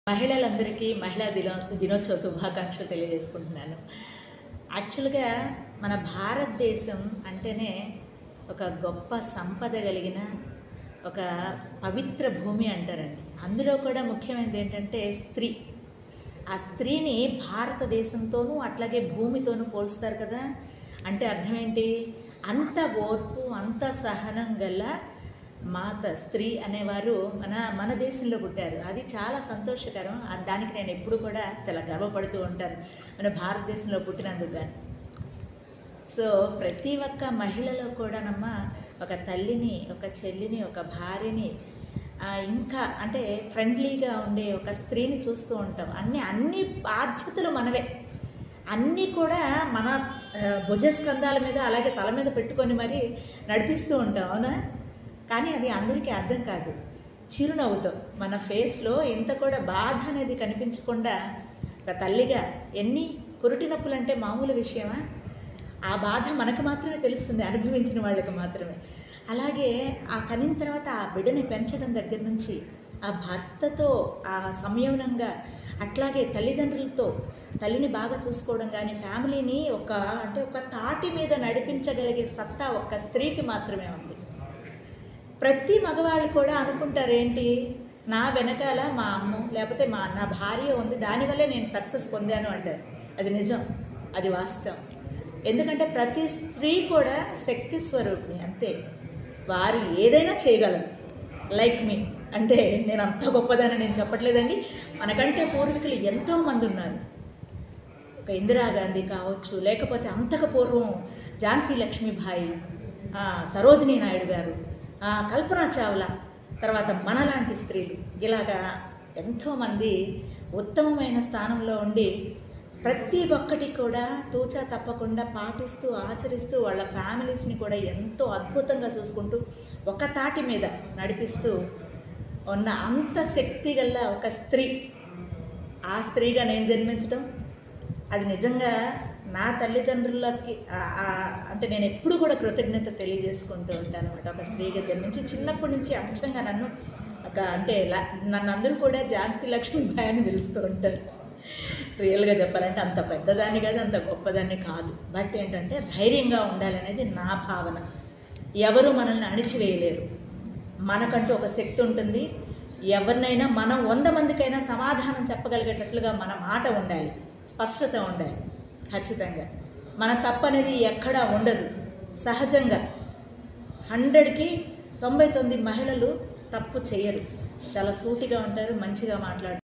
మహిళలందరికీ మహిళా దినోత్సవ శుభాకాంక్షలు తెలియజేసుకుంటున్నాను. యాక్చువల్గా మన భారతదేశం అంటేనే ఒక గొప్ప సంపద కలిగిన ఒక పవిత్ర భూమి అంటారండి. అందులో కూడా ముఖ్యమైనది ఏంటంటే స్త్రీ. ఆ స్త్రీని భారతదేశంతోనూ అట్లాగే భూమితోనూ పోల్స్తారు కదా. అంటే అర్థం ఏంటి? అంత ఓర్పు, అంత సహనం గల మాత స్త్రీ అనేవారు మన దేశంలో పుట్టారు. అది చాలా సంతోషకరం. దానికి నేను ఎప్పుడు కూడా చాలా గర్వపడుతూ ఉంటాను, మన భారతదేశంలో పుట్టినందుకు. కానీ సో ప్రతి ఒక్క మహిళలో కూడానమ్మా ఒక తల్లిని, ఒక చెల్లిని, ఒక భార్యని, ఇంకా అంటే ఫ్రెండ్లీగా ఉండే ఒక స్త్రీని చూస్తూ ఉంటాం. అన్ని బాధ్యతలు మనవే, అన్నీ కూడా మన భుజస్కంధాల మీద అలాగే తల మీద పెట్టుకొని మరి నడిపిస్తూ ఉంటాం, అవునా? కానీ అది అందరికీ అర్థం కాదు. చిరునవ్వుతో మన ఫేస్లో ఇంత కూడా బాధ అనేది కనిపించకుండా ఒక తల్లిగా ఎన్ని పురుటి నొప్పులు అంటే మామూలు విషయమా? ఆ బాధ మనకు మాత్రమే తెలుస్తుంది, అనుభవించిన వాళ్ళకి మాత్రమే. అలాగే ఆ కనిన తర్వాత ఆ బిడ్డని పెంచడం దగ్గర నుంచి ఆ భర్తతో ఆ సంయమనంగా, అట్లాగే తల్లిదండ్రులతో తల్లిని బాగా చూసుకోవడం కానీ, ఫ్యామిలీని ఒక తాటి మీద నడిపించగలిగే సత్తా ఒక్క స్త్రీకి మాత్రమే ఉంది. ప్రతి మగవాళ్ళు కూడా అనుకుంటారు ఏంటి, నా వెనకాల మా అమ్మ లేకపోతే నా భార్య ఉంది, దానివల్లే నేను సక్సెస్ పొందాను అంటారు. అది నిజం, అది వాస్తవం. ఎందుకంటే ప్రతి స్త్రీ కూడా శక్తి స్వరూపిణి, అంతే. వారు ఏదైనా చేయగలరు. లైక్ మీ, అంటే నేను అంత గొప్పదని నేను చెప్పట్లేదండి. మనకంటే పూర్వీకులు ఎంతోమంది ఉన్నారు. ఒక ఇందిరాగాంధీ కావచ్చు, లేకపోతే అంతకు పూర్వం ఝాన్సీ లక్ష్మీబాయి, సరోజినీ నాయుడు గారు, కల్పనా చావ్లా, తర్వాత మనలాంటి స్త్రీలు, ఇలాగా ఎంతోమంది ఉత్తమమైన స్థానంలో ఉండి ప్రతి ఒక్కటి కూడా తూచా తప్పకుండా పాటిస్తూ, ఆచరిస్తూ వాళ్ళ ఫ్యామిలీస్ని కూడా ఎంతో అద్భుతంగా చూసుకుంటూ ఒక తాటి మీద నడిపిస్తూ ఉన్న అంత శక్తి గల ఒక స్త్రీ. ఆ స్త్రీగా నేను జన్మించడం, అది నిజంగా నా తల్లిదండ్రులకి అంటే నేను ఎప్పుడు కూడా కృతజ్ఞత తెలియజేసుకుంటూ ఉంటాను అనమాట. ఒక స్త్రీగా జన్మించి చిన్నప్పటి నుంచి అచ్చంగా నన్ను నన్ను అందరూ కూడా ఝాన్సీ లక్ష్మీబాయి అని పిలుస్తూ ఉంటారు. రియల్గా చెప్పాలంటే అంత పెద్దదాన్ని కాదు, అంత గొప్పదాన్ని కాదు. బట్ ఏంటంటే ధైర్యంగా ఉండాలనేది నా భావన. ఎవరు మనల్ని అణిచివేయలేరు. మనకంటూ ఒక శక్తి ఉంటుంది. ఎవరినైనా మనం 100 మందికైనా సమాధానం చెప్పగలిగేటట్లుగా మన మాట ఉండాలి, స్పష్టత ఉండాలి. ఖచ్చితంగా మన తప్పు అనేది ఎక్కడా ఉండదు. సహజంగా 100కి 99 మహిళలు తప్పు చేయరు. చాలా సూటిగా ఉంటారు, మంచిగా మాట్లాడతారు.